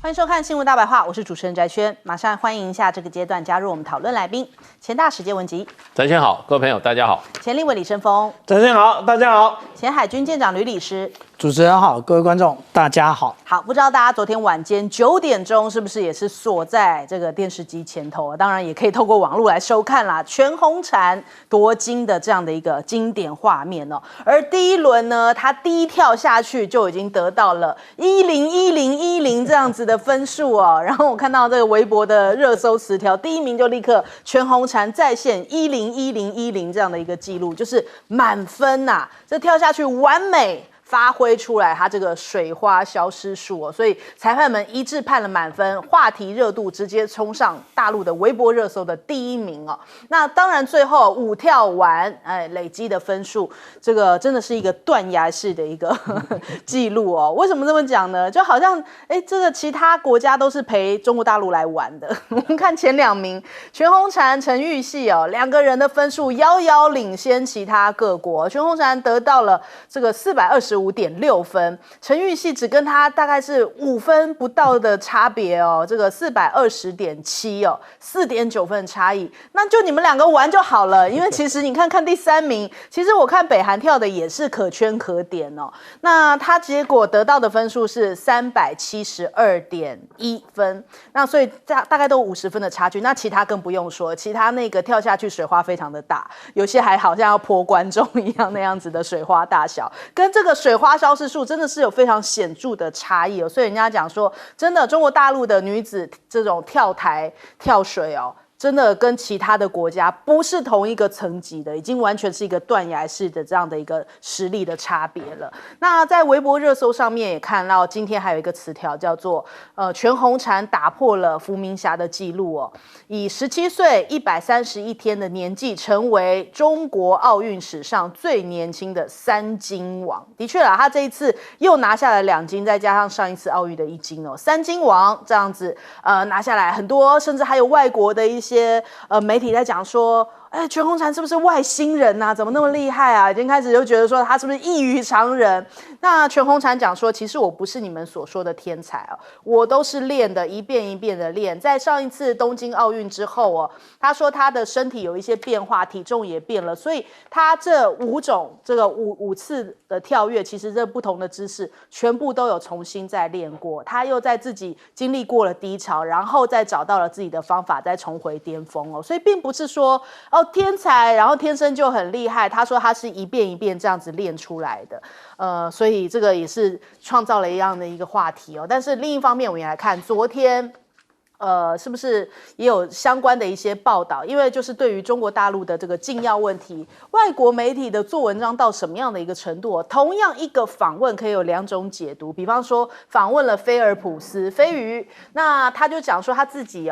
欢迎收看《新闻大白话》，我是主持人翟轩，马上欢迎一下这个阶段加入我们讨论来宾，前大使谢文吉，翟轩好，各位朋友大家好，前立委李胜峰，翟轩好，大家好，前海军舰长吕礼师。主持人好，各位观众大家好。好，不知道大家昨天晚间9点钟是不是也是锁在这个电视机前头？当然也可以透过网络来收看啦。全红婵夺金的这样的一个经典画面哦。而第一轮呢，他第一跳下去就已经得到了101010这样子的分数哦。然后我看到这个微博的热搜词条，第一名就立刻全红婵再现101010这样的一个记录，就是满分呐、这跳下去完美。发挥出来他这个水花消失术哦，所以裁判们一致判了满分，话题热度直接冲上大陆的微博热搜的第一名哦。那当然最后5跳完，累积的分数，这个真的是一个断崖式的一个记录哦。为什么这么讲呢？就好像这个其他国家都是陪中国大陆来玩的。我们看前2名，全红婵、陈玉汐哦，2个人的分数遥遥领先其他各国。全红婵得到了这个425.6分，陈玉汐只跟他大概是5分不到的差别哦，这个420.7哦，4.9分的差异，那就你们2个玩就好了，因为其实你看第3名，其实我看北韩跳的也是可圈可点哦，那他结果得到的分数是372.1分，那所以大概都50分的差距，那其他更不用说，其他那个跳下去水花非常的大，有些还好像要泼观众一样那样子的水花大小，跟这个水花消失术真的是有非常显著的差异哦，所以人家讲说，真的中国大陆的女子这种跳台跳水哦。真的跟其他的国家不是同一个层级的，已经完全是一个断崖式的这样的一个实力的差别了。那在微博热搜上面也看到，今天还有一个词条叫做全红婵打破了伏明霞的记录哦，以17岁131天的年纪，成为中国奥运史上最年轻的3金王。的确啦，他这一次又拿下了2金，再加上上一次奥运的1金哦，3金王这样子拿下来，很多甚至还有外国的一些媒体在讲说，全红婵是不是外星人啊？怎么那么厉害啊？已经开始就觉得说他是不是异于常人？那全红婵讲说，其实我不是你们所说的天才哦，我都是练的，一遍一遍的练。在上一次东京奥运之后哦，他说他的身体有一些变化，体重也变了，所以他这5次的跳跃，其实这不同的姿势全部都有重新再练过。他又在自己经历过了低潮，然后再找到了自己的方法，再重回巅峰哦。所以并不是说天才，然后天生就很厉害。他说他是一遍一遍这样子练出来的，所以这个也是创造了一样的一个话题哦。但是另一方面，我们也来看昨天。是不是也有相关的一些报道？因为就是对于中国大陆的这个禁药问题，外国媒体的做文章到什么样的一个程度？同样一个访问可以有2种解读。比方说访问了菲尔普斯飞鱼，那他就讲说他自己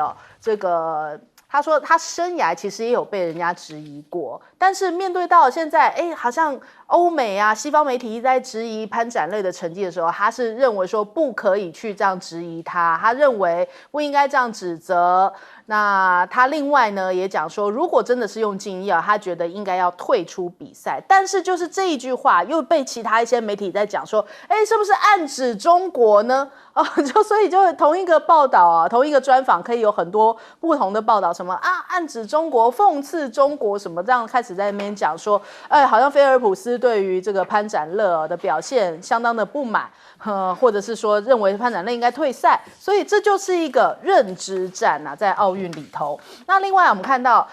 他说他生涯其实也有被人家质疑过，但是面对到现在，好像欧美啊、西方媒体一直在质疑潘展乐的成绩的时候，他是认为说不可以去这样质疑他，他认为不应该这样指责。那他另外呢也讲说，如果真的是用禁药，他觉得应该要退出比赛。但是就是这一句话又被其他一些媒体在讲说，是不是暗指中国呢？所以就同一个报道啊，同一个专访可以有很多不同的报道，什么暗指中国、讽刺中国什么这样开始在那边讲说，好像菲尔普斯对于这个潘展乐的表现相当的不满，或者是说认为潘展乐应该退赛，所以这就是一个认知战啊，在奥运里头。那另外我们看到，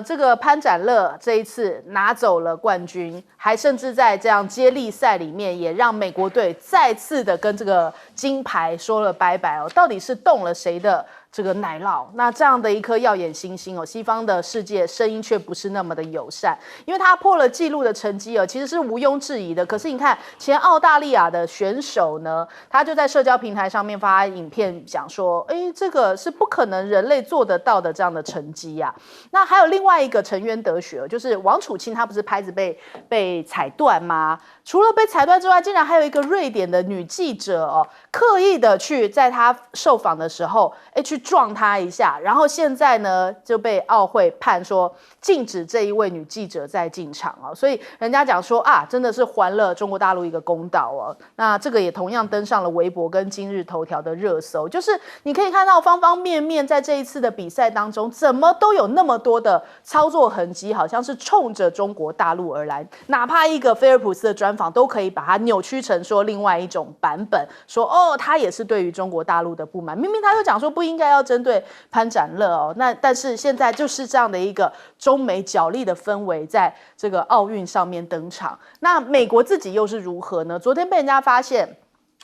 这个潘展乐这一次拿走了冠军，还甚至在这样接力赛里面也让美国队再次的跟这个金牌说了拜拜哦，到底是动了谁的这个奶酪？那这样的一颗耀眼星星哦，西方的世界声音却不是那么的友善，因为他破了纪录的成绩哦，其实是毋庸置疑的。可是你看前澳大利亚的选手呢，他就在社交平台上面发影片讲说，这个是不可能人类做得到的这样的成绩呀。那还有另外一个沉冤得雪，就是王楚钦，他不是拍子被踩断吗？除了被踩断之外，竟然还有一个瑞典的女记者哦，刻意的去在他受访的时候，去撞他一下，然后现在呢就被奥会判说禁止这一位女记者再进场哦，所以人家讲说啊，真的是还了中国大陆一个公道哦。那这个也同样登上了微博跟今日头条的热搜，就是你可以看到方方面面在这一次的比赛当中，怎么都有那么多的操作痕迹，好像是冲着中国大陆而来，哪怕一个菲尔普斯的专访都可以把它扭曲成说另外一种版本，说哦，他也是对于中国大陆的不满，明明他就讲说不应该要针对潘展乐哦，那但是现在就是这样的一个中美角力的氛围在这个奥运上面登场。那美国自己又是如何呢？昨天被人家发现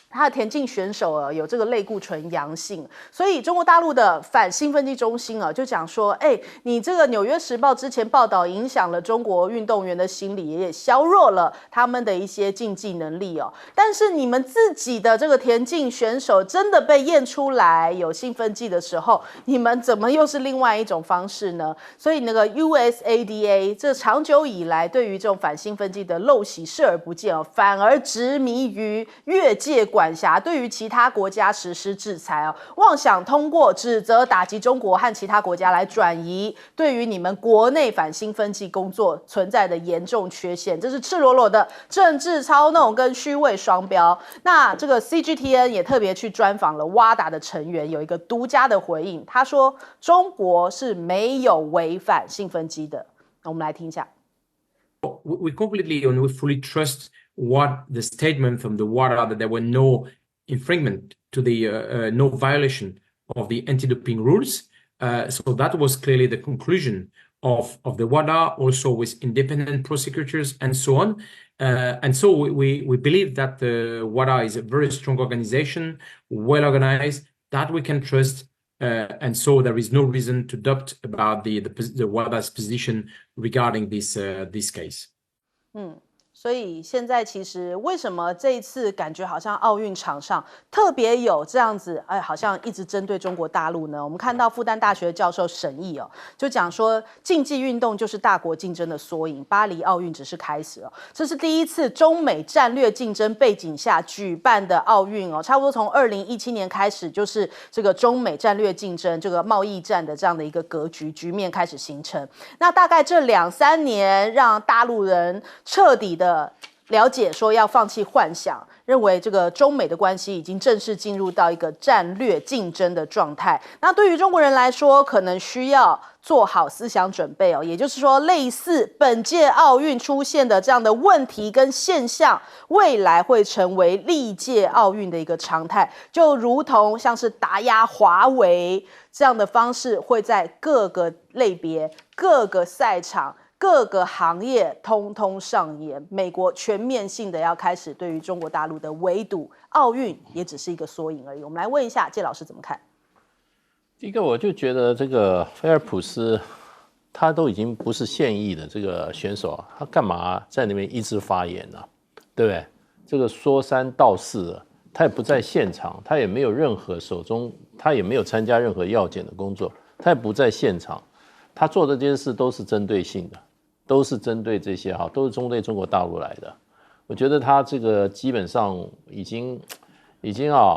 他的田径选手有这个类固醇阳性，所以中国大陆的反兴奋剂中心就讲说，你这个《纽约时报》之前报道影响了中国运动员的心理，也削弱了他们的一些竞技能力哦。但是你们自己的这个田径选手真的被验出来有兴奋剂的时候，你们怎么又是另外一种方式呢？所以那个 USADA 这长久以来对于这种反兴奋剂的陋习视而不见哦，反而执迷于越界管辖，对于其他国家实施制裁哦，妄想通过指责打击中国和其他国家来转移对于你们国内反兴奋剂工作存在的严重缺陷，这是赤裸裸的政治操弄跟虚伪双标。那这个 CGTN 也特别去专访了 WADA 的成员，有一个独家的回应，他说中国是没有违反兴奋剂的。那我们来听一下。We completely and we fully trust what the statement from the WADA that there were no infringement to the no violation of the anti-doping rules. So that was clearly the conclusion of the WADA, also with independent prosecutors and so on. And so we believe that the WADA is a very strong organization, well organized, that we can trust. And so there is no reason to doubt about the WADA's position regarding this case. 所以现在其实为什么这一次感觉好像奥运场上特别有这样子，好像一直针对中国大陆呢？我们看到复旦大学教授沈毅就讲说，竞技运动就是大国竞争的缩影，巴黎奥运只是开始这是第一次中美战略竞争背景下举办的奥运差不多从2017年开始，就是这个中美战略竞争这个贸易战的这样的一个局面开始形成。那大概这2-3年，让大陆人彻底的了解说要放弃幻想，认为这个中美的关系已经正式进入到一个战略竞争的状态。那对于中国人来说，可能需要做好思想准备也就是说，类似本届奥运出现的这样的问题跟现象，未来会成为历届奥运的一个常态，就如同像是打压华为这样的方式，会在各个类别、各个赛场、各个行业通通上演。美国全面性的要开始对于中国大陆的围堵，奥运也只是一个缩影而已。我们来问一下介老师怎么看？第一个，我就觉得这个菲尔普斯，他都已经不是现役的这个选手他干嘛在那边一直发言呢？对不对？这个说三道四，他也不在现场，他也没有任何他也没有参加任何药检的工作，他也不在现场，他做的这些事都是针对性的。都是针对这些都是针对中国大陆来的。我觉得他这个基本上已经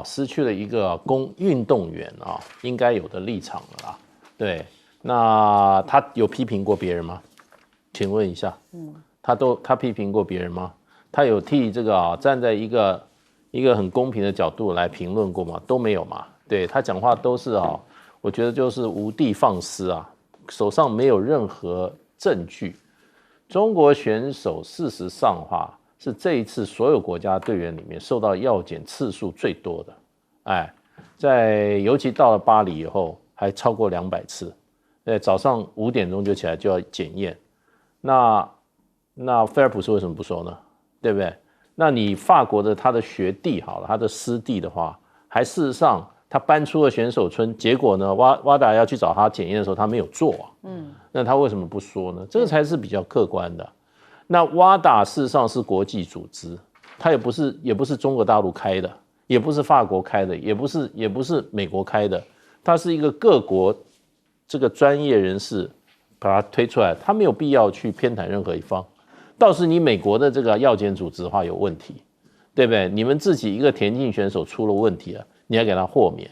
失去了一个运动员应该有的立场了啦。对，那他有批评过别人吗？请问一下，他批评过别人吗？他有替这个站在一个很公平的角度来评论过吗？都没有嘛。对，他讲话都是我觉得就是无的放矢手上没有任何证据。中国选手事实上是这一次所有国家队员里面受到药检次数最多的，尤其到了巴黎以后还超过200次，早上5点钟就起来就要检验。那菲尔普斯为什么不说呢？对不对？那你法国的他的学弟好了，他的师弟的话，还事实上他搬出了选手村，结果呢，WADA要去找他检验的时候，他没有做那他为什么不说呢？这个才是比较客观的。那 WADA 事实上是国际组织，它也不是中国大陆开的，也不是法国开的，也不是美国开的，它是一个各国这个专业人士把它推出来，他没有必要去偏袒任何一方。倒是你美国的这个药检组织的话有问题，对不对？你们自己一个田径选手出了问题了，你要给他豁免。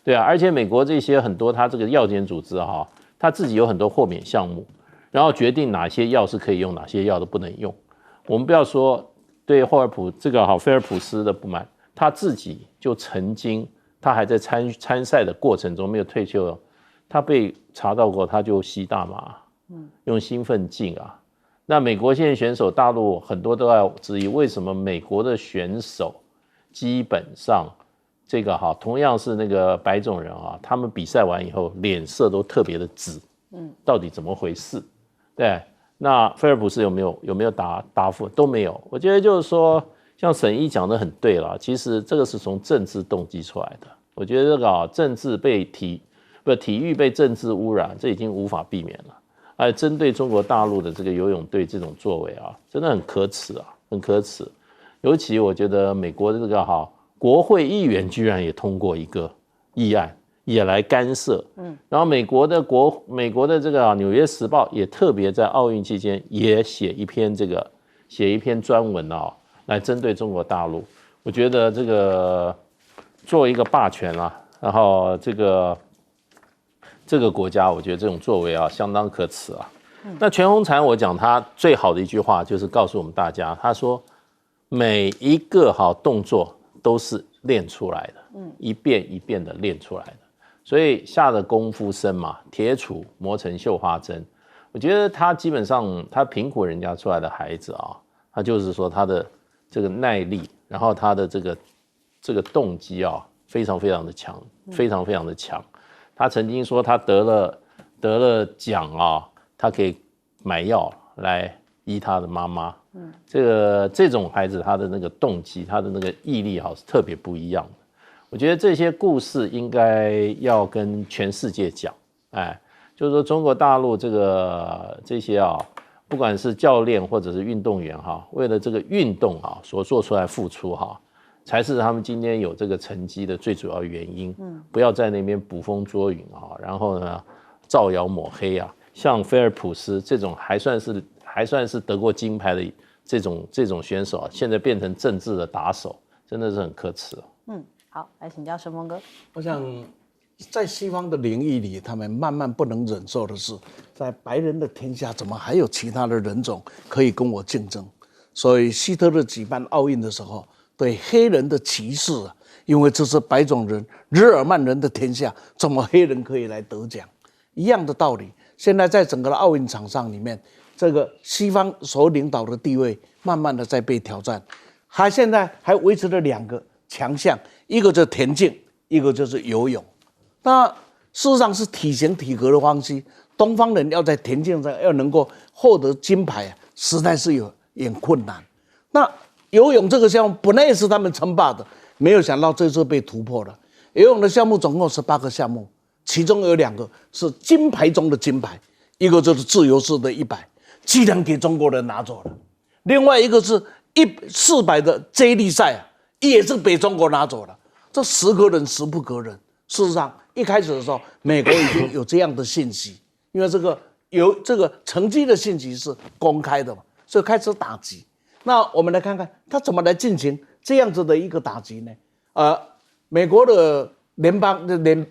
对啊，而且美国这些很多它这个药检组织哈，它自己有很多豁免项目，然后决定哪些药是可以用，哪些药都不能用。我们不要说对菲尔普斯的不满，他自己就曾经，他还在参赛的过程中没有退休，他被查到过，他就吸大麻，用兴奋剂啊。那美国现在选手，大陆很多都在质疑，为什么美国的选手基本上这个同样是那个白种人啊，他们比赛完以后脸色都特别的紫，到底怎么回事？对，那菲尔普斯有没有答复？都没有。我觉得就是说，像沈一讲的很对了，其实这个是从政治动机出来的。我觉得这个政治被体育被政治污染，这已经无法避免了。针对中国大陆的这个游泳队这种作为啊，真的很可耻啊，很可耻。尤其我觉得美国的这个国会议员居然也通过一个议案，也来干涉。然后美国的这个《纽约时报》也特别在奥运期间也写一篇专文啊，来针对中国大陆。我觉得这个作为一个霸权啊，然后这个国家，我觉得这种作为啊，相当可耻啊。那全红婵，我讲他最好的一句话就是告诉我们大家，他说每一个动作都是练出来的，一遍一遍的练出来的。所以下的功夫深嘛，铁杵磨成绣花针。我觉得他基本上他贫苦人家出来的孩子啊，他就是说他的这个耐力，然后他的这个动机啊，非常非常的强，非常非常的强。他曾经说他得了奖啊，他可以买药来医他的妈妈。这种孩子他的那个动机，他的那个毅力是特别不一样的。我觉得这些故事应该要跟全世界讲，就是说中国大陆这些不管是教练或者是运动员为了这个运动所做出来付出才是他们今天有这个成绩的最主要原因。不要在那边捕风捉影然后呢造谣抹黑像菲尔普斯这种还算是得过金牌的这种选手现在变成政治的打手，真的是很可耻。好，来请教申峰哥。我想，在西方的领域里，他们慢慢不能忍受的是，在白人的天下，怎么还有其他的人种可以跟我竞争？所以希特勒举办奥运的时候，对黑人的歧视因为这是白种人日耳曼人的天下，怎么黑人可以来得奖？一样的道理，现在在整个的奥运场上里面，这个西方所领导的地位慢慢的在被挑战，现在还维持了2个强项，一个就是田径，一个就是游泳。那事实上是体型体格的关系，东方人要在田径上要能够获得金牌实在是有点困难。那游泳这个项目本来也是他们称霸的，没有想到这次被突破了。游泳的项目总共18个项目，其中有2个是金牌中的金牌，一个就是自由式的100，居然给中国人拿走了；另外一个是400的接力赛也是被中国拿走了。这10个人10不可忍。事实上，一开始的时候，美国已经有这样的信息，因为这个成绩的信息是公开的嘛，所以开始打击。那我们来看看他怎么来进行这样子的一个打击呢？美国的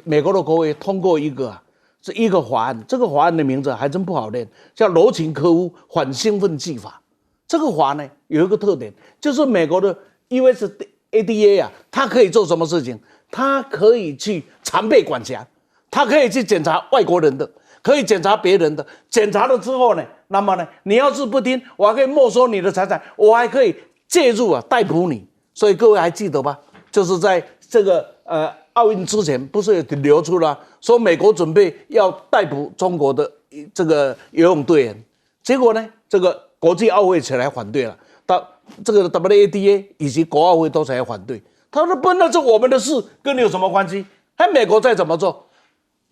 美国的国会通过是一个法案，这个法案的名字还真不好念，叫《柔情科乌反兴奋剂法》。这个法呢有一个特点，就是美国的 USADA 它可以做什么事情？它可以去常备管辖，它可以去检查外国人的，可以检查别人的。检查了之后呢，那么呢，你要是不听，我还可以没收你的财产，我还可以介入逮捕你。所以各位还记得吧？就是在这个奥运之前，不是也流出了说美国准备要逮捕中国的这个游泳队员，结果呢，这个国际奥会起来反对了，到这个 WADA 以及国奥会都起来反对。他说不，那是我们的事，跟你有什么关系？美国再怎么做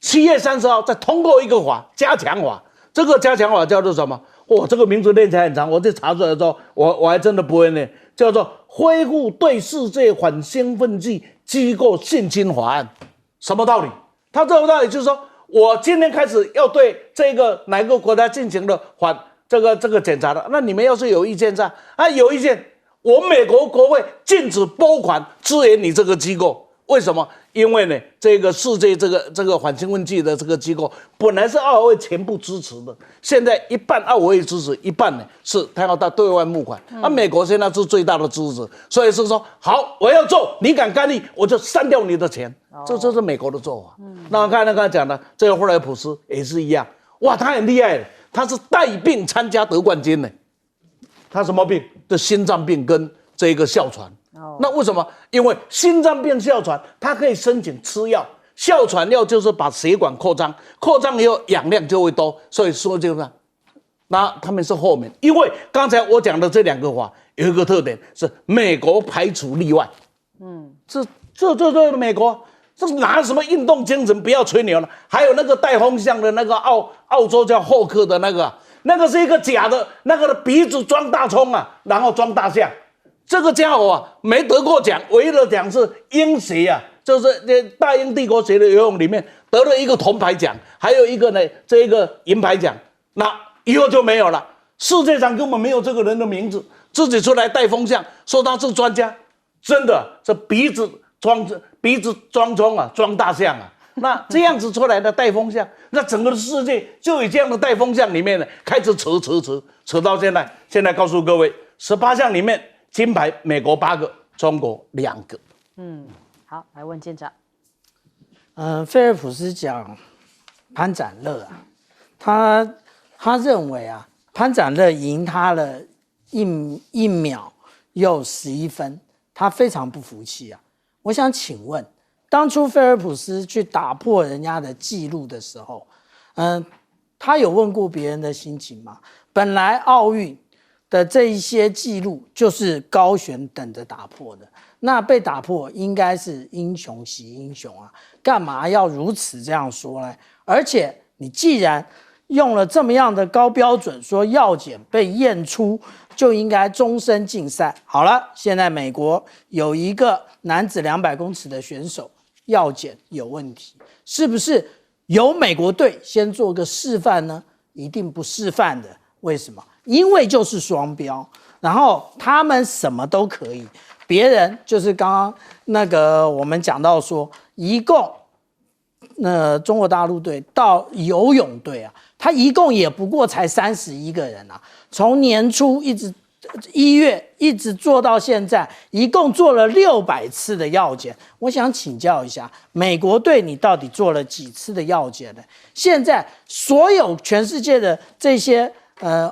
？7月30号再通过一个法，加强法。这个加强法叫做什么？这个名字念起来很长，我这查出来之后，我还真的不会念，叫做《恢复对世界反兴奋剂机构信心法案》。什么道理？他这个道理就是说，我今天开始要对这个哪个国家进行了这个检查了，那你们要是有意见有意见，我美国国会禁止拨款支援你这个机构。为什么？因为呢，这个世界这个反兴奋剂的这个机构本来是奥委会全部支持的，现在一半奥委会支持，一半呢是他要到对外募款。美国现在是最大的支持，所以是说好，我要做，你敢干预，我就删掉你的钱。这是美国的做法。那我刚才讲的这个霍莱普斯也是一样，哇，他很厉害的，他是带病参加得冠军呢。他什么病？这心脏病跟这个哮喘。那为什么？因为心脏病、哮喘，他可以申请吃药。哮喘药就是把血管扩张，扩张以后氧量就会多，所以说就是，那他们是后面。因为刚才我讲的这两个法有一个特点是美国排除例外。这美国这拿什么运动精神？不要吹牛了。还有那个带风向的那个澳洲叫霍克的那个是一个假的，那个的鼻子装大葱啊，然后装大象。这个家伙啊，没得过奖，唯一的奖是英协啊，就是大英帝国协的游泳里面得了一个铜牌奖，还有一个呢这一个银牌奖。那以后就没有了，世界上根本没有这个人的名字，自己出来带风向，说他是专家，真的这鼻子装葱啊，装大象啊。那这样子出来的带风向，那整个世界就以这样的带风向里面呢，开始扯到现在。现在告诉各位，18项里面。金牌，美国8个，中国2个。好，来问舰长。菲尔普斯讲潘展乐啊，他认为啊，潘展乐赢他了1秒又11分，他非常不服气啊。我想请问，当初菲尔普斯去打破人家的记录的时候，他有问过别人的心情吗？本来奥运的这一些记录就是高悬等着打破的，那被打破应该是英雄惜英雄啊，干嘛要如此这样说呢？而且你既然用了这么样的高标准，说药检被验出就应该终身禁赛。好了，现在美国有一个男子200公尺的选手药检有问题，是不是由美国队先做个示范呢？一定不示范的，为什么？因为就是双标，然后他们什么都可以，别人就是刚刚那个我们讲到说，一共中国大陆队到游泳队啊，他一共也不过才31个人啊，从年初一直1月一直做到现在，一共做了600次的药检。我想请教一下，美国队你到底做了几次的药检呢？现在所有全世界的这些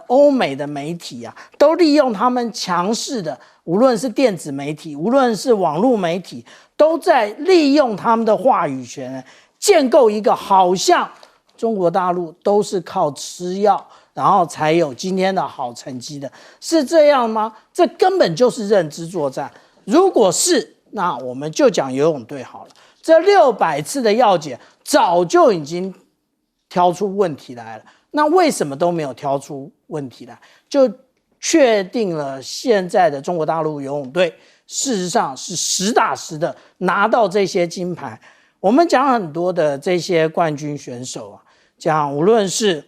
欧美的媒体啊，都利用他们强势的，无论是电子媒体，无论是网络媒体，都在利用他们的话语权，建构一个好像中国大陆都是靠吃药，然后才有今天的好成绩的，是这样吗？这根本就是认知作战。如果是，那我们就讲游泳队好了。这600次的药检早就已经挑出问题来了。那为什么都没有挑出问题来？就确定了现在的中国大陆游泳队事实上是实打实的拿到这些金牌。我们讲很多的这些冠军选手啊，讲无论是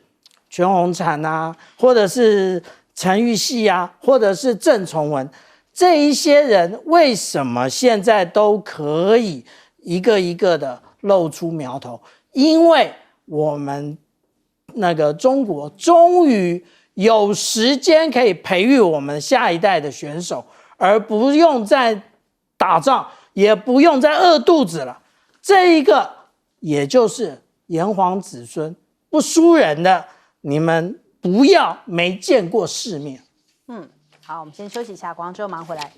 全红婵啊，或者是陈玉汐啊，或者是郑崇文，这一些人为什么现在都可以一个一个的露出苗头？因为我们那个中国终于有时间可以培育我们下一代的选手，而不用再打仗，也不用再饿肚子了。这一个也就是炎黄子孙不输人的，你们不要没见过世面。好，我们先休息一下，广告之后马上回来。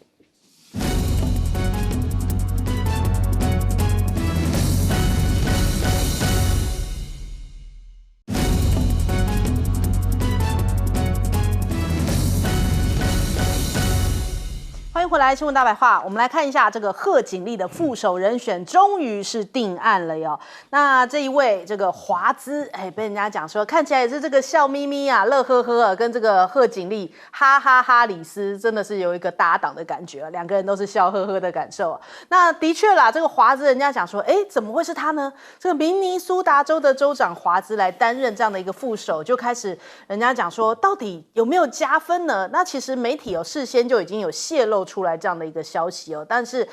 欢迎回来，新闻大白话。我们来看一下这个贺锦丽的副手人选，终于是定案了哟。那这一位这个华资，被人家讲说看起来也是这个笑眯眯啊、乐呵呵啊，跟这个贺锦丽哈哈哈里斯真的是有一个搭档的感觉啊，两个人都是笑呵呵的感受啊。那的确啦，这个华资人家讲说，怎么会是他呢？这个明尼苏达州的州长华资来担任这样的一个副手，就开始人家讲说，到底有没有加分呢？那其实媒体事先就已经有泄露出出来这样的一个消息哦。但是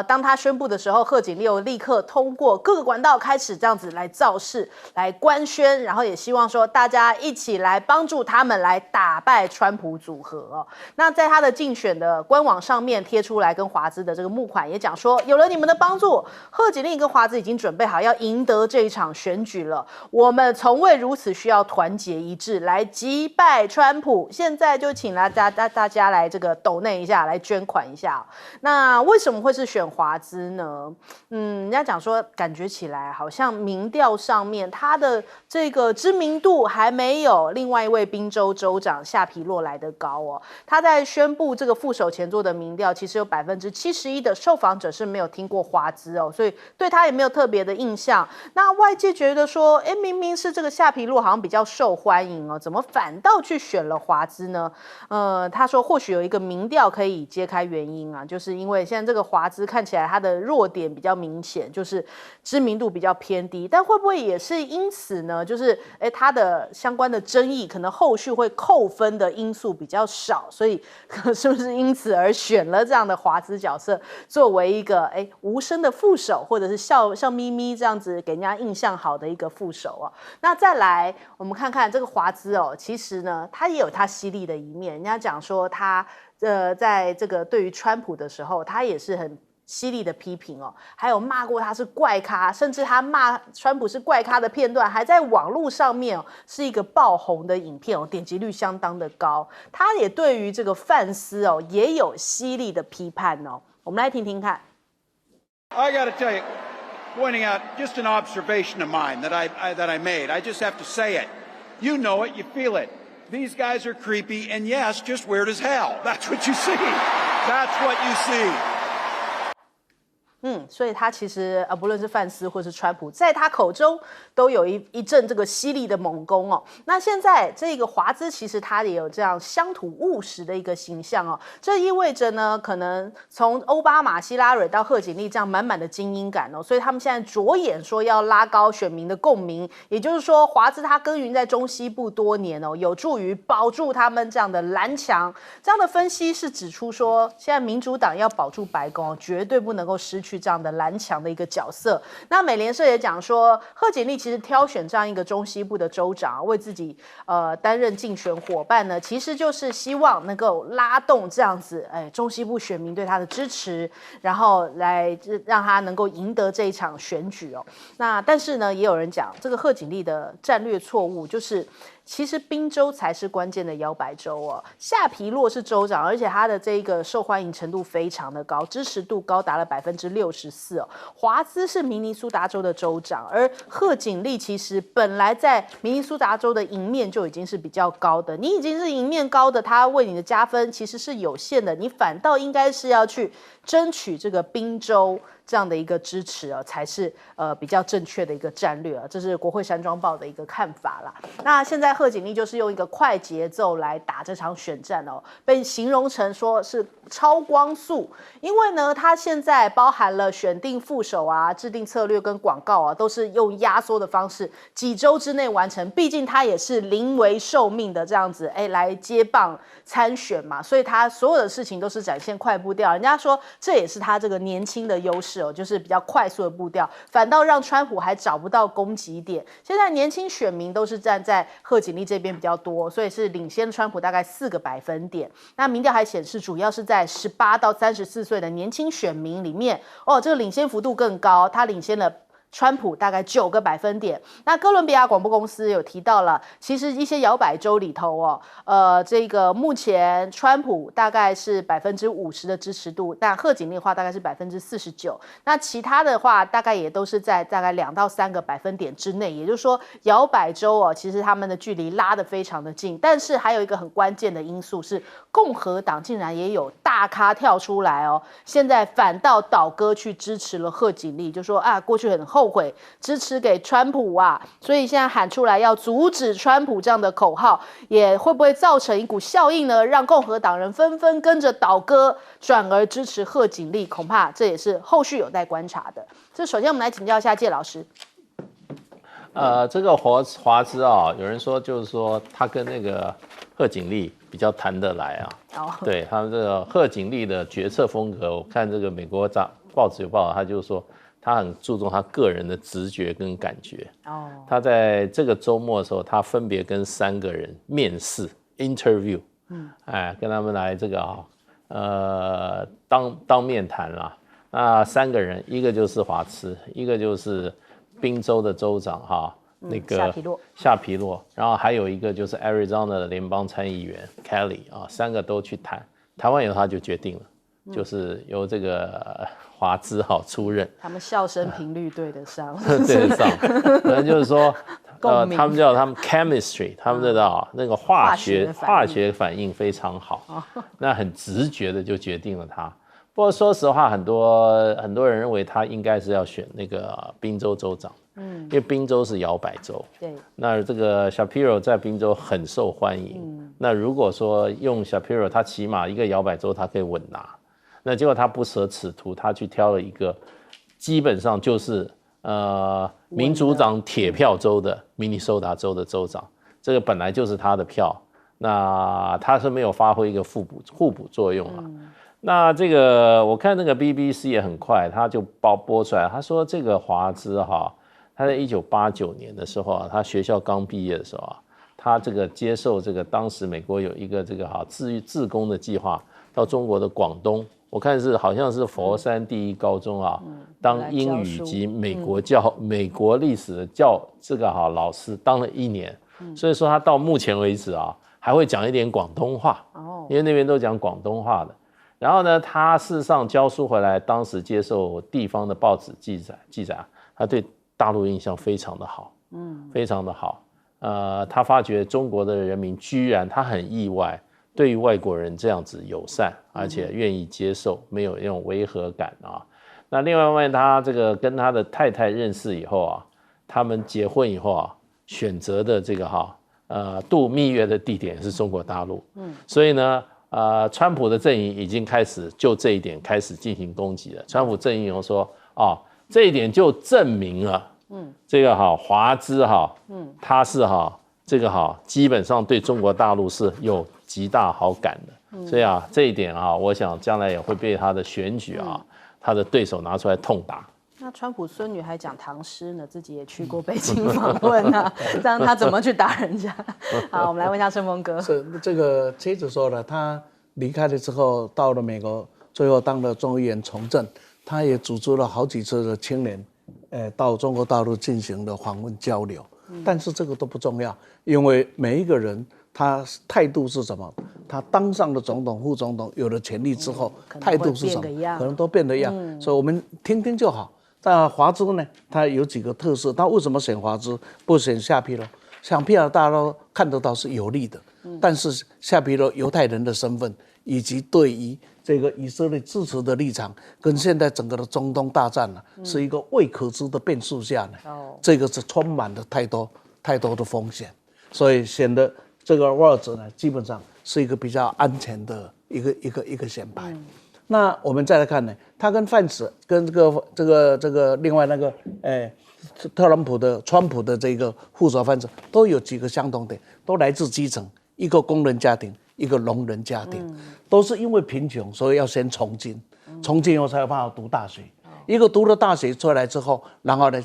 当他宣布的时候，贺锦丽又立刻通过各个管道开始这样子来造势、来官宣，然后也希望说大家一起来帮助他们来打败川普组合哦。那在他的竞选的官网上面贴出来跟华资的这个募款，也讲说有了你们的帮助，贺锦丽跟华资已经准备好要赢得这一场选举了。我们从未如此需要团结一致来击败川普。现在就请大家来这个抖内一下，来捐款一下。那为什么会是选华资呢？人家讲说，感觉起来好像民调上面他的这个知名度还没有另外一位宾州州长夏皮洛来得高哦。他在宣布这个副手前做的民调，其实有71%的受访者是没有听过华资哦，所以对他也没有特别的印象。那外界觉得说，明明是这个夏皮洛好像比较受欢迎哦，怎么反倒去选了华资呢？他说或许有一个民调可以揭开原因啊，就是因为现在这个华资看起来他的弱点比较明显，就是知名度比较偏低，但会不会也是因此呢？就是他的相关的争议可能后续会扣分的因素比较少，所以是不是因此而选了这样的华资角色作为一个无声的副手，或者是笑眯眯这样子给人家印象好的一个副手哦？那再来我们看看这个华资哦，其实呢他也有他犀利的一面。人家讲说他在这个对于川普的时候，他也是很犀利的批评哦，还有骂过他是怪咖，甚至他骂川普是怪咖的片段还在网络上面是一个爆红的影片点击率相当的高。他也对于这个范斯也有犀利的批判哦，我们来听听看。I got to tell you, pointing out just an observation of mine that I made. I just have to say it. You know it, you feel it. These guys are creepy, and yes, just weird as hell. That's what you see. That's what you see. 所以他其实不论是范斯或是川普，在他口中都有一阵这个犀利的猛攻哦。那现在这个华资其实他也有这样乡土务实的一个形象哦，这意味着呢，可能从奥巴马、希拉蕊到贺锦丽这样满满的精英感哦，所以他们现在着眼说要拉高选民的共鸣，也就是说华资他耕耘在中西部多年哦，有助于保住他们这样的蓝墙。这样的分析是指出说，现在民主党要保住白宫绝对不能够失去这样的蓝墙的一个角色。那美联社也讲说，贺锦丽其实挑选这样一个中西部的州长为自己担任竞选伙伴呢，其实就是希望能够拉动这样子中西部选民对他的支持，然后来让他能够赢得这一场选举哦。那但是呢，也有人讲这个贺锦丽的战略错误就是。其实宾州才是关键的摇摆州哦，夏皮洛是州长，而且他的这个受欢迎程度非常的高，支持度高达了64%哦。华兹是明尼苏达州的州长，而贺锦丽其实本来在明尼苏达州的赢面就已经是比较高的，你已经是赢面高的，他为你的加分其实是有限的，你反倒应该是要去争取这个宾州这样的一个支持才是比较正确的一个战略这是国会山庄报的一个看法啦。那现在贺锦丽就是用一个快节奏来打这场选战被形容成说是超光速，因为呢，它现在包含了选定副手制定策略跟广告都是用压缩的方式，几周之内完成。毕竟他也是临危受命的这样子，来接棒参选嘛，所以他所有的事情都是展现快步调。人家说这也是他这个年轻的优势就是比较快速的步调，反倒让川普还找不到攻击点。现在年轻选民都是站在贺锦丽这边比较多，所以是领先川普大概4个百分点。那民调还显示，主要是在18到34岁的年轻选民里面，这个领先幅度更高，他领先了川普大概9个百分点。那哥伦比亚广播公司有提到了，其实一些摇摆州里头这个目前川普大概是50%的支持度，但贺锦丽的话大概是49%。那其他的话大概也都是在大概2到3个百分点之内。也就是说，摇摆州其实他们的距离拉得非常的近。但是还有一个很关键的因素是，共和党竟然也有大咖跳出来现在反倒倒戈去支持了贺锦丽，就说过去很后悔支持给川普所以现在喊出来要阻止川普这样的口号，也会不会造成一股效应呢？让共和党人纷纷跟着倒戈，转而支持贺锦丽，恐怕这也是后续有待观察的。这首先我们来请教一下介老师。这个华兹有人说就是说他跟那个贺锦丽比较谈得来啊。哦，对他们这个贺锦丽的决策风格，我看这个美国报纸有报道，他就说他很注重他个人的直觉跟感觉。哦，他在这个周末的时候，他分别跟3个人面试 interview，跟他们来这个当面谈啦。那3个人，一个就是华兹，一个就是宾州的州长哈。那个夏皮洛，然后还有一个就是 Arizona 的联邦参议员 Kelly 啊，3个都去谈完以后他就决定了，就是由这个华兹出任。他们笑声频率对得上，对得上，可能就是说，他们叫他们 chemistry， 他们的那个化学反应非常好，那很直觉的就决定了他。不过说实话，很多人认为他应该是要选那个宾州州长。因为宾州是摇摆州，对，那这个 Shapiro 在宾州很受欢迎。那如果说用 Shapiro， 他起码一个摇摆州他可以稳拿，那结果他不舍此途，他去挑了一个基本上就是民主党铁票州的明尼苏达州的州长，这个本来就是他的票，那他是没有发挥一个互补作用了。那这个我看那个 BBC 也很快，他就播出来，他说这个华兹他在1989年的时候他学校刚毕业的时候他这个接受这个当时美国有一个这个志工的计划，到中国的广东，我看好像是佛山第一高中当英语及美国历史的这个老师当了1年，所以说他到目前为止还会讲一点广东话，因为那边都讲广东话的。然后呢，他事实上教书回来，当时接受地方的报纸记载，他对大陆印象非常的好，非常的好。他发觉中国的人民居然他很意外，对于外国人这样子友善，而且愿意接受，没有那种违和感那另外一方面，他这个跟他的太太认识以后他们结婚以后选择的这个度蜜月的地点是中国大陆，所以呢。川普的阵营已经开始就这一点开始进行攻击了。川普阵营有说，这一点就证明了，这个华兹他是这个基本上对中国大陆是有极大好感的，所以这一点我想将来也会被他的选举他的对手拿出来痛打。那川普孙女还讲唐诗呢，自己也去过北京访问这样他怎么去打人家？好，我们来问一下盛峰哥。是这个妻子说了，他离开了之后到了美国，最后当了众议员从政，他也组织了好几次的青年，到中国大陆进行了访问交流。但是这个都不重要，因为每一个人他态度是什么？他当上了总统、副总统，有了权力之后，态度是什么？可能都变得一样。所以我们听听就好。但华兹呢，他有几个特色。他为什么选华兹，不选夏皮罗？夏皮罗大家都看得到是有利的，但是夏皮罗犹太人的身份，以及对于这个以色列支持的立场，跟现在整个的中东大战是一个未可知的变数下呢，这个是充满了太多的风险，所以显得这个沃尔兹呢，基本上是一个比较安全的一个选牌。那我们再来看呢，他跟范茨跟这个另外那个川普的这个副手范茨都有几个相同点，都来自基层，一个工人家庭，一个农人家庭，都是因为贫穷，所以要先从军，从军以后才有办法读大学。一个读了大学出来之后，然后呢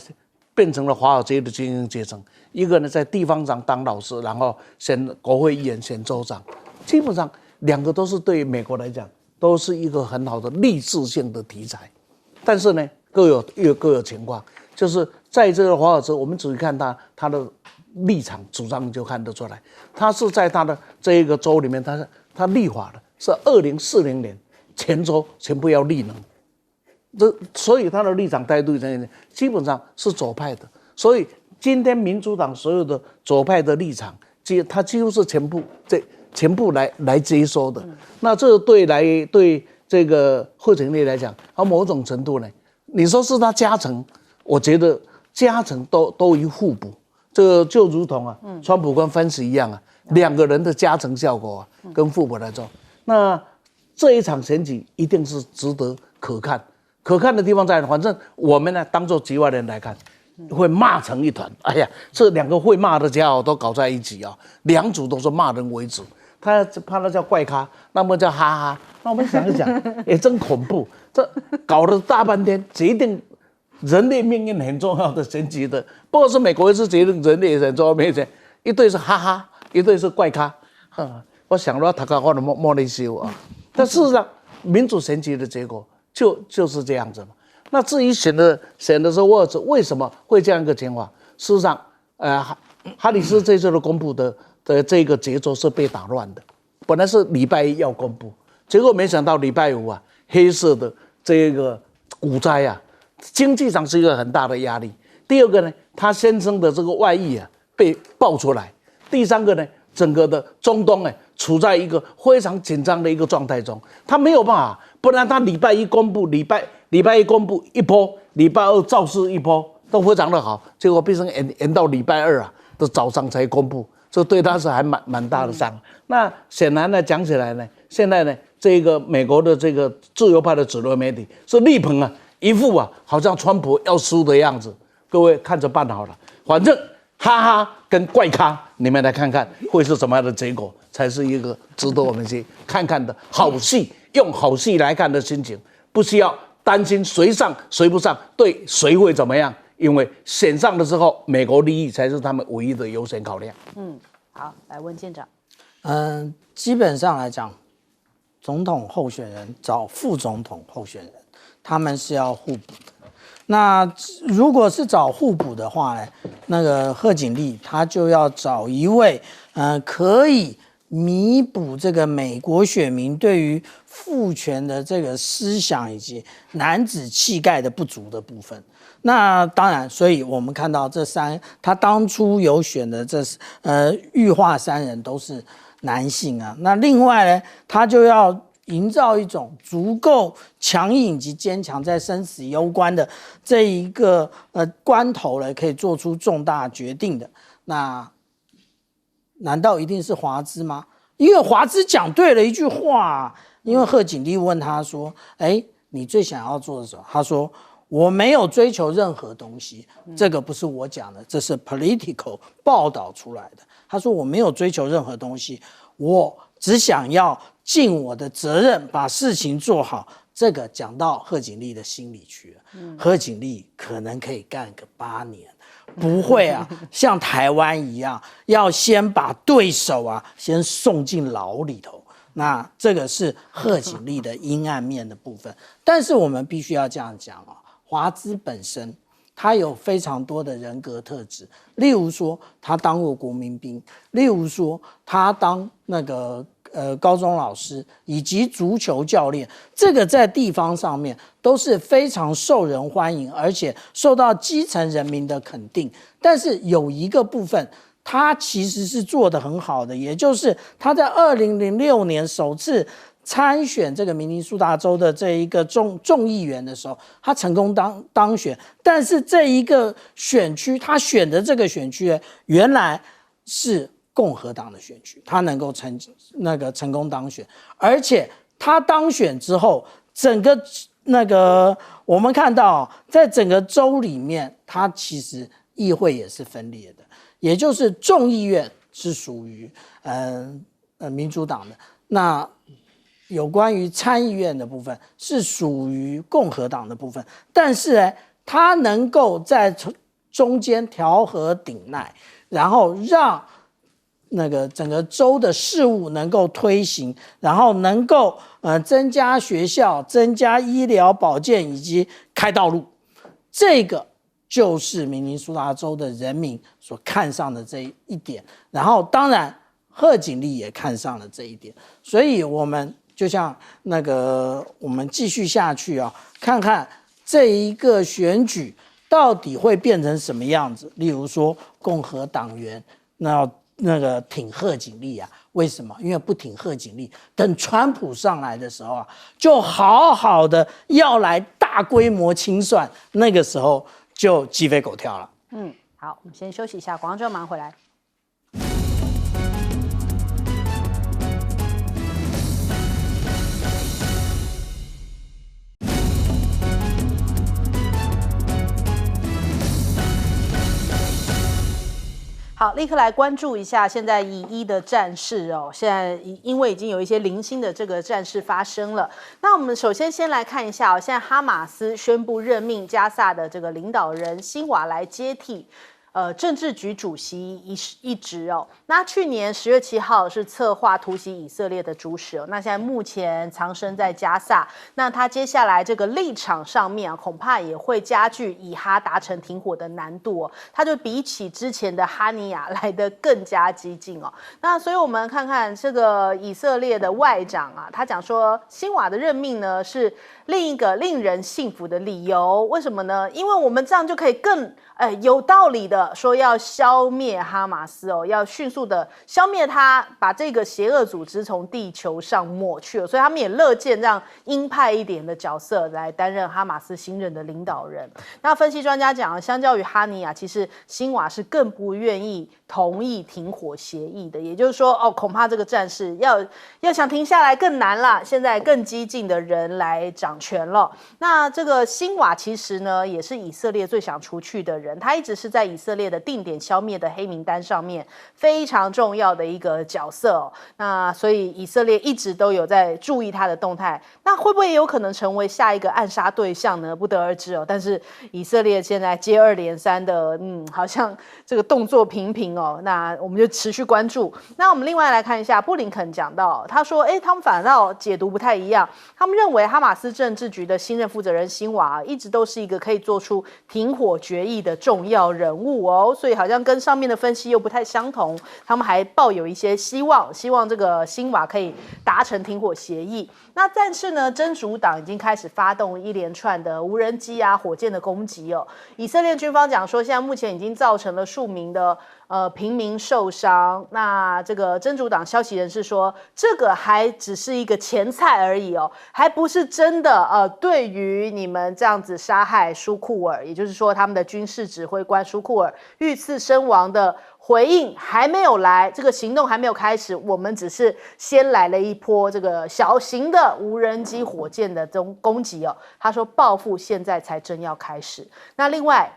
变成了华尔街的精英阶层；一个呢在地方上当老师，然后选国会议员、选州长。基本上2个都是对美国来讲都是一个很好的励志性的题材，但是呢各有情况。就是在这个华尔兹，我们仔细看他的立场主张就看得出来，他是在他的这一个州里面，他立法的是2040年全州全部要绿能，所以他的立场态度基本上是左派的。所以今天民主党所有的左派的立场，他几乎是全部来接收的。那这对这个贺锦丽来讲，某种程度呢，你说是他加成。我觉得加成都于互补，这个就如同川普跟范茨一样2个人的加成效果跟互补来做。那这一场选举一定是值得可看，可看的地方在哪？反正我们呢当做局外人来看，会骂成一团。哎呀，这2个会骂的家伙都搞在一起2组都是骂人为主。他怕他叫怪咖，那么叫哈哈。那我们想一想，也真恐怖，这搞了大半天，决定人类命运很重要的选举的，不过是美国是决定人类很重要的命运，一对是哈哈，一对是怪咖。我想到他我的莫内修啊，但事实上民主选举的结果就是这样子嘛。那至于选的是沃兹，为什么会这样一个情况？事实上，哈里斯这次的公布的这个节奏是被打乱的，本来是礼拜一要公布，结果没想到礼拜五啊，黑色的这个股灾啊，经济上是一个很大的压力。第二个呢，他先生的这个外遇啊被爆出来。第三个呢，整个的中东处在一个非常紧张的一个状态中，他没有办法，不然他礼拜一公布，礼拜一公布一波，礼拜二造势一波都非常的好，结果变成延到礼拜二啊的早上才公布，这对他是还蛮大的伤。那显然呢，讲起来呢，现在呢，这个美国的这个自由派的主流媒体是力捧啊，一副啊好像川普要输的样子，各位看着办好了，反正哈哈跟怪咖，你们来看看会是什么样的结果，才是一个值得我们去看看的好戏，用好戏来看的心情，不需要担心谁上谁不上，对谁会怎么样，因为选上的时候，美国利益才是他们唯一的优先考量。好，来问舰长。基本上来讲，总统候选人找副总统候选人，他们是要互补的。那如果是找互补的话呢，那个贺锦丽他就要找一位可以弥补这个美国选民对于父权的这个思想以及男子气概的不足的部分。那当然，所以我们看到他当初有选的玉化三人都是男性啊。那另外呢，他就要营造一种足够强硬及坚强，在生死攸关的这一个关头呢，可以做出重大决定的。那难道一定是华兹吗？因为华兹讲对了一句话，因为贺锦丽问他说：“你最想要做的什么？”他说：“我没有追求任何东西，这个不是我讲的，这是 Political 报道出来的。”他说：“我没有追求任何东西，我只想要尽我的责任，把事情做好。”这个讲到贺锦丽的心里去了。贺锦丽可能可以干个8年，不会啊，像台湾一样，要先把对手啊先送进牢里头。那这个是贺锦丽的阴暗面的部分。但是我们必须要这样讲啊，华兹本身他有非常多的人格特质，例如说他当过国民兵，例如说他当那个高中老师以及足球教练，这个在地方上面都是非常受人欢迎，而且受到基层人民的肯定。但是有一个部分他其实是做得很好的，也就是他在2006年首次参选这个明尼苏达州的这一个众议员的时候，他成功当选。但是这一个选区，他选的这个选区原来是共和党的选区，他能够成功当选，而且他当选之后，整个我们看到，在整个州里面，他其实议会也是分裂的，也就是众议院是属于民主党的，那有关于参议院的部分是属于共和党的部分，但是呢，他能够在中间调和顶鼐，然后让那个整个州的事务能够推行，然后能够增加学校、增加医疗保健以及开道路，这个就是明尼苏达州的人民所看上的这一点。然后当然贺锦丽也看上了这一点，所以我们就像我们继续下去啊，看看这一个选举到底会变成什么样子。例如说共和党员那个挺贺锦丽啊，为什么？因为不挺贺锦丽，等川普上来的时候啊，就好好的要来大规模清算，那个时候就鸡飞狗跳了。好，我们先休息一下，广告之后马上回来。好，好，立刻来关注一下现在以伊的战事哦。现在因为已经有一些零星的这个战事发生了，那我们首先来看一下哦，现在哈马斯宣布任命加萨的这个领导人辛瓦来接替。政治局主席一职哦。那去年10月7号是策划突袭以色列的主使哦。那现在目前藏身在加萨，那他接下来这个立场上面啊，恐怕也会加剧以哈达成停火的难度哦。他就比起之前的哈尼亚来得更加激进哦。那所以我们看看这个以色列的外长啊，他讲说辛瓦的任命呢是另一个令人信服的理由。为什么呢？因为我们这样就可以更有道理的说要消灭哈马斯哦，要迅速的消灭它，把这个邪恶组织从地球上抹去了。所以他们也乐见让鹰派一点的角色来担任哈马斯新任的领导人。那分析专家讲，相较于哈尼亚，其实辛瓦是更不愿意同意停火协议的。也就是说，恐怕这个战事要想停下来更难了。现在更激进的人来掌权了。那这个辛瓦其实呢，也是以色列最想除去的人。他一直是在以色列的定点消灭的黑名单上面非常重要的一个角色哦。那所以以色列一直都有在注意他的动态。那会不会有可能成为下一个暗杀对象呢？不得而知哦。但是以色列现在接二连三的，好像这个动作频频哦。那我们就持续关注。那我们另外来看一下布林肯讲到，他说，他们反倒解读不太一样。他们认为哈马斯政治局的新任负责人辛瓦一直都是一个可以做出停火决议的重要人物哦，所以好像跟上面的分析又不太相同。他们还抱有一些希望这个辛瓦可以达成停火协议。那但是呢，真主党已经开始发动一连串的无人机啊、火箭的攻击哦。以色列军方讲说，现在目前已经造成了数名的平民受伤。那这个真主党消息人士说，这个还只是一个前菜而已哦，还不是真的对于你们这样子杀害舒库尔，也就是说他们的军事指挥官舒库尔遇刺身亡的回应还没有来，这个行动还没有开始，我们只是先来了一波这个小型的无人机火箭的这种攻击哦。他说报复现在才正要开始。那另外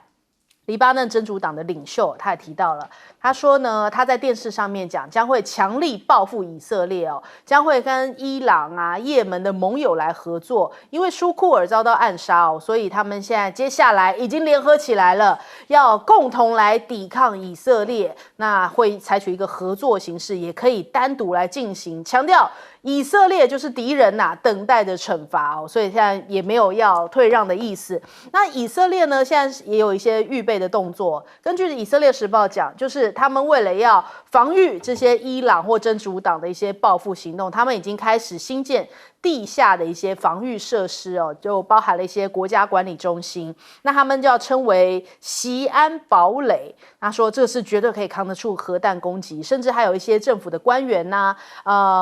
黎巴嫩真主党的领袖他也提到了，他说呢，他在电视上面讲将会强力报复以色列哦，将会跟伊朗啊、也门的盟友来合作，因为舒库尔遭到暗杀哦，所以他们现在接下来已经联合起来了，要共同来抵抗以色列。那会采取一个合作形式，也可以单独来进行，强调以色列就是敌人呐，等待着惩罚哦，所以现在也没有要退让的意思。那以色列呢，现在也有一些预备的动作。根据以色列时报讲，就是他们为了要防御这些伊朗或真主党的一些报复行动，他们已经开始新建地下的一些防御设施哦，就包含了一些国家管理中心。那他们就要称为锡安堡垒。他说这是绝对可以扛得住核弹攻击，甚至还有一些政府的官员呐，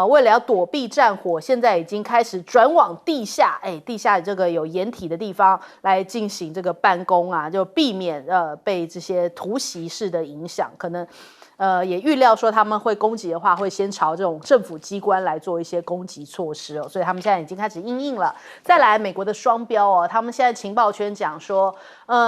为了要躲避战火，现在已经开始转往地下，地下这个有掩体的地方来进行这个办公啊，就避免被这些突袭式的影响，可能。也预料说他们会攻击的话，会先朝这种政府机关来做一些攻击措施哦，所以他们现在已经开始因应了。再来，美国的双标哦，他们现在情报圈讲说，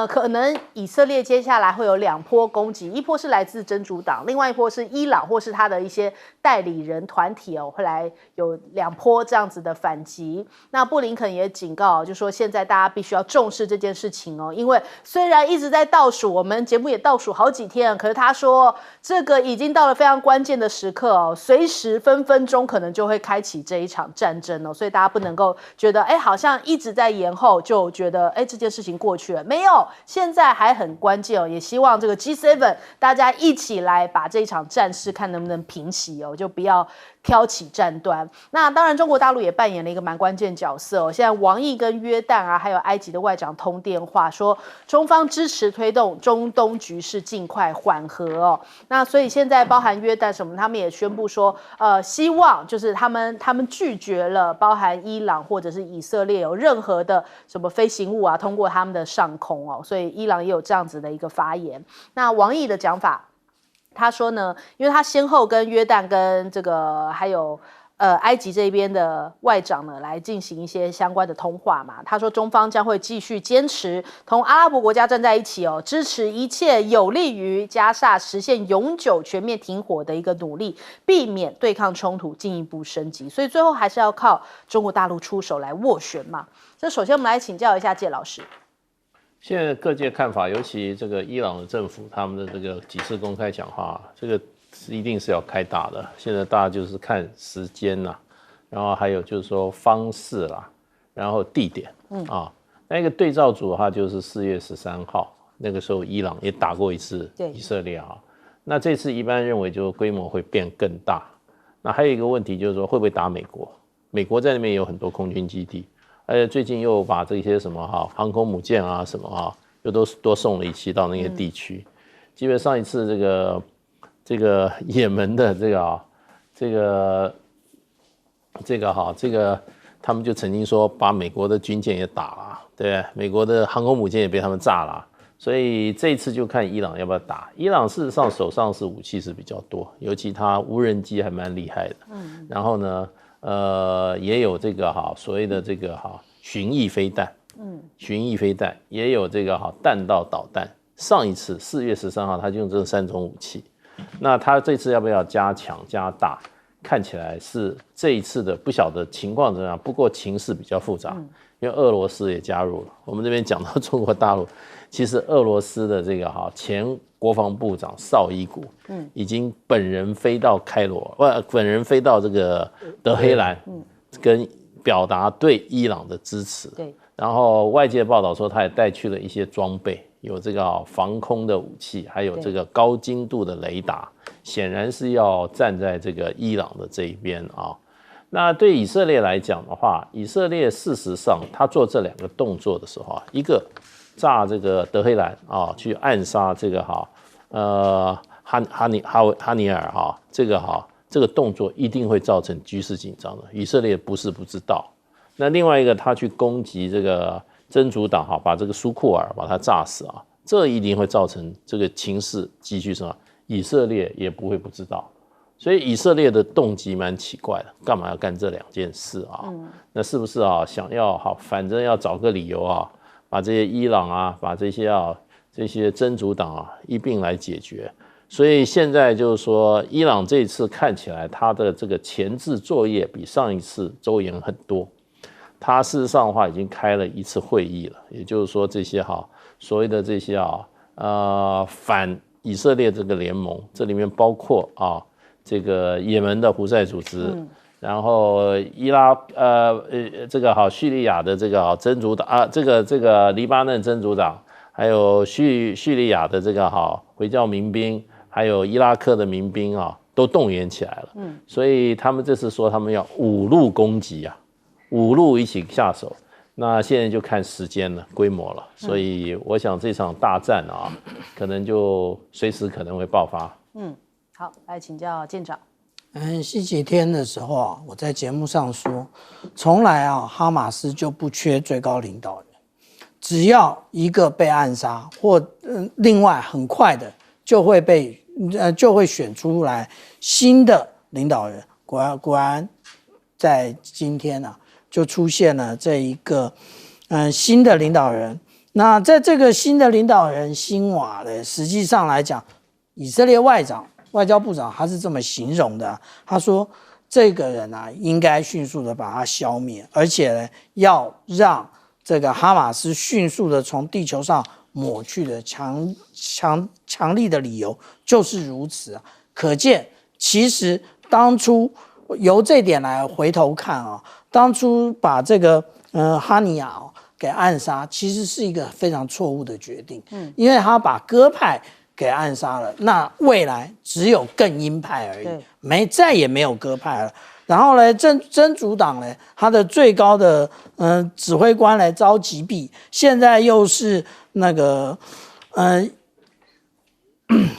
可能以色列接下来会有2波攻击，一波是来自真主党，另外一波是伊朗或是他的一些代理人团体哦，会来有2波这样子的反击。那布林肯也警告，就说现在大家必须要重视这件事情哦，因为虽然一直在倒数，我们节目也倒数好几天，可是他说这个已经到了非常关键的时刻哦，随时分分钟可能就会开启这一场战争哦，所以大家不能够觉得好像一直在延后，就觉得这件事情过去了，没有，现在还很关键哦，也希望这个 G7 大家一起来把这一场战事看能不能平息哦，就不要挑起战端。那当然中国大陆也扮演了一个蛮关键角色哦，现在王毅跟约旦啊还有埃及的外长通电话，说中方支持推动中东局势尽快缓和哦。那所以现在包含约旦什么，他们也宣布说希望就是他们拒绝了包含伊朗或者是以色列有任何的什么飞行物啊通过他们的上空哦，所以伊朗也有这样子的一个发言。那王毅的讲法，他说呢，因为他先后跟约旦跟这个还有埃及这边的外长呢来进行一些相关的通话嘛。他说中方将会继续坚持同阿拉伯国家站在一起哦，支持一切有利于加沙实现永久全面停火的一个努力，避免对抗冲突进一步升级。所以最后还是要靠中国大陆出手来斡旋嘛。这首先我们来请教一下介老师。现在各界看法，尤其这个伊朗的政府，他们的这个几次公开讲话，这个一定是要开打的。现在大家就是看时间啦，然后还有就是说方式啦，然后地点那个对照组的话就是4月13号，那个时候伊朗也打过一次以色列啊。那这次一般认为就规模会变更大。那还有一个问题就是说会不会打美国？美国在那边有很多空军基地。而且最近又把这些什么航空母舰啊什么又都多送了一期到那个地区。基本上一次这个也门的这个他们就曾经说把美国的军舰也打了，对不对？美国的航空母舰也被他们炸了。所以这一次就看伊朗要不要打。伊朗事实上手上是武器是比较多，尤其他无人机还蛮厉害的。然后呢？也有这个所谓的这个巡弋飞弹，巡弋飞弹也有这个弹道导弹。上一次4月13号他就用这3种武器，那他这次要不要加强加大？看起来是这一次的不晓得情况怎样，不过情势比较复杂，因为俄罗斯也加入了。我们这边讲到中国大陆，其实俄罗斯的这个前国防部长绍伊古，已经本人飞到开罗，本人飞到这个德黑兰，跟表达对伊朗的支持。对，然后外界报道说他也带去了一些装备，有这个防空的武器，还有这个高精度的雷达，显然是要站在这个伊朗的这一边啊。那对以色列来讲的话，以色列事实上他做这2个动作的时候一个炸这个德黑兰去暗杀这个哈尼尔这个动作一定会造成局势紧张的。以色列不是不知道。那另外一个他去攻击这个真主党把这个苏库尔把他炸死这一定会造成这个情势继续什么，以色列也不会不知道。所以以色列的动机蛮奇怪的，干嘛要干这2件事那是不是想要反正要找个理由把这些伊朗把这些真主党一并来解决。所以现在就是说，伊朗这一次看起来他的这个前置作业比上一次周延很多。他事实上的话已经开了1次会议了，也就是说这些所谓的这些反以色列这个联盟，这里面包括这个也门的胡塞组织，然后这个叙利亚的这个真主党这个黎巴嫩真主党，还有叙利亚的这个回教民兵，还有伊拉克的民兵都动员起来了。所以他们这次说他们要5路攻击5路一起下手。那现在就看时间了，规模了。所以我想这场大战可能就随时可能会爆发。好，来请教舰长。星期天的时候我在节目上说，从来哈马斯就不缺最高领导人，只要一个被暗杀，或另外很快的就会选出来新的领导人。果然在今天就出现了这一个新的领导人。那在这个新的领导人辛瓦的实际上来讲，以色列外交部长他是这么形容的，他说这个人应该迅速的把他消灭，而且呢要让这个哈马斯迅速的从地球上抹去的强力的理由就是如此可见其实当初由这点来回头看当初把这个哈尼亚给暗杀，其实是一个非常错误的决定。因为他把鸽派给暗杀了，那未来只有更鹰派而已，再也没有鸽派了。然后呢，真主党呢，他的最高的指挥官来遭击毙，现在又是那个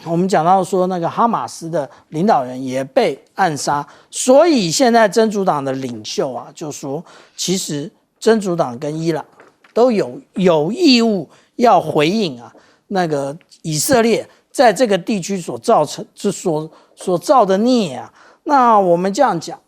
我们讲到说那个哈马斯的领导人也被暗杀，所以现在真主党的领袖就说，其实真主党跟伊朗都有义务要回应那个以色列在这个地区所造的孽那我们这样讲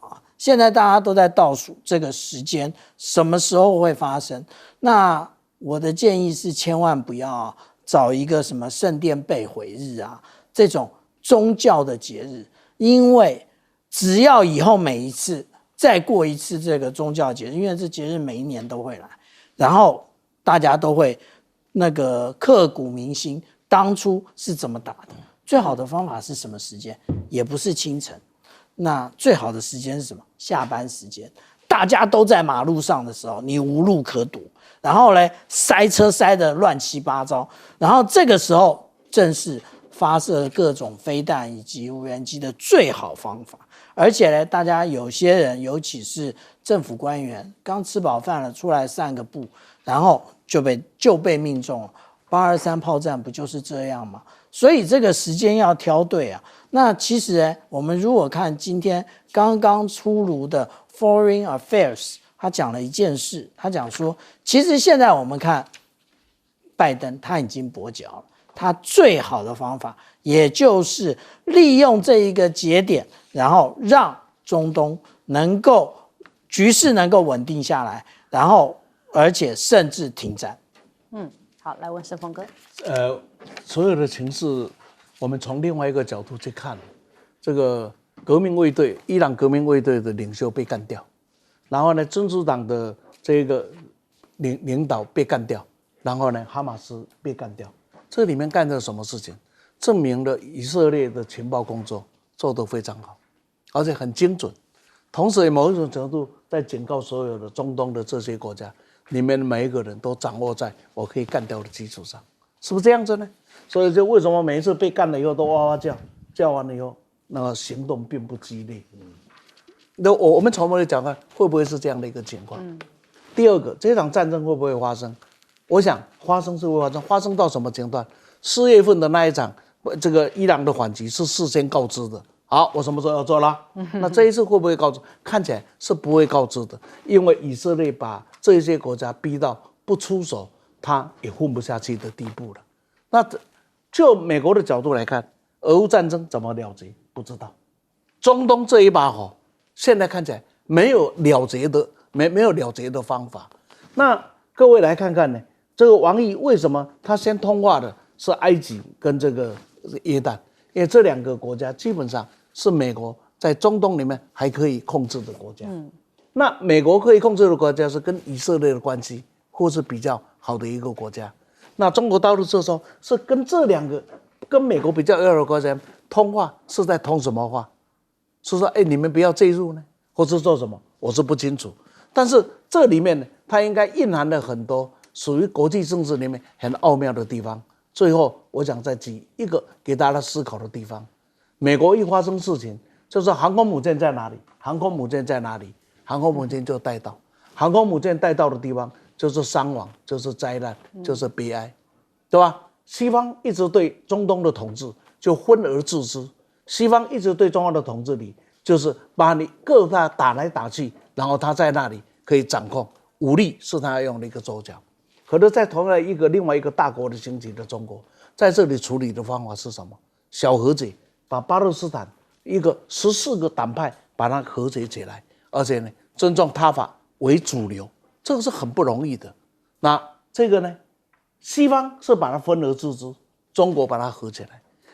现在大家都在倒数这个时间什么时候会发生。那我的建议是，千万不要找一个什么圣殿被毁日啊这种宗教的节日，因为只要以后每一次再过一次这个宗教节日，因为这节日每一年都会来，然后大家都会那个刻骨铭心，当初是怎么打的。最好的方法是什么时间？也不是清晨，那最好的时间是什么？下班时间，大家都在马路上的时候，你无路可躲，然后呢，塞车塞得乱七八糟，然后这个时候正是发射各种飞弹以及无人机的最好方法。而且呢，大家有些人，尤其是政府官员，刚吃饱饭了，出来散个步，然后就被命中了。823炮战不就是这样吗？所以这个时间要挑对啊。那其实呢，我们如果看今天刚刚出炉的 Foreign Affairs， 他讲了一件事，他讲说，其实现在我们看拜登他已经跛脚了，他最好的方法也就是利用这一个节点，然后让中东局势能够稳定下来，然后而且甚至停战。好，来问盛峰哥。所有的情势，我们从另外一个角度去看，这个革命卫队，伊朗革命卫队的领袖被干掉，然后呢，真主党的这个领导被干掉，然后呢，哈马斯被干掉。这里面干了什么事情？证明了以色列的情报工作做得非常好，而且很精准，同时某一种程度在警告所有的中东的这些国家，里面每一个人都掌握在我可以干掉的基础上，是不是这样子呢？所以就为什么每一次被干了以后都哇哇叫，叫完了以后那个行动并不激烈。那我们从我的角度看，会不会是这样的一个情况？第二个，这场战争会不会发生？我想发生是会发生，发生到什么阶段？4月份的那一场，这个伊朗的反击是事先告知的。好，我什么时候要做了？那这一次会不会告知？看起来是不会告知的，因为以色列把这些国家逼到不出手，他也混不下去的地步了。那就美国的角度来看，俄乌战争怎么了结？不知道。中东这一把火，现在看起来没有了结的，没有了结的方法。那各位来看看呢，这个王毅为什么他先通话的是埃及跟这个约旦？因为这两个国家基本上是美国在中东里面还可以控制的国家。那美国可以控制的国家是跟以色列的关系或是比较好的一个国家。那中国大陆这时候是跟这两个跟美国比较要的国家通话，是在通什么话？是说你们不要介入呢，或是做什么？我是不清楚。但是这里面呢，它应该蕴含了很多属于国际政治里面很奥妙的地方。最后，我想再举一个给大家思考的地方：美国一发生事情，就是航空母舰在哪里？航空母舰在哪里？航空母舰就带到，航空母舰带到的地方就是伤亡，就是灾难，就是悲哀，对吧？西方一直对中东的统治就分而治之，西方一直对中东的统治里就是把你各大打来打去，然后他在那里可以掌控，武力是他要用的一个手脚。可是，在同样另外一个大国的兴起的中国，在这里处理的方法是什么？小和解，把巴勒斯坦一个14个党派把它和解起来，而且呢，尊重他法为主流，这个是很不容易的。那这个呢，西方是把它分而治之，中国把它合起来。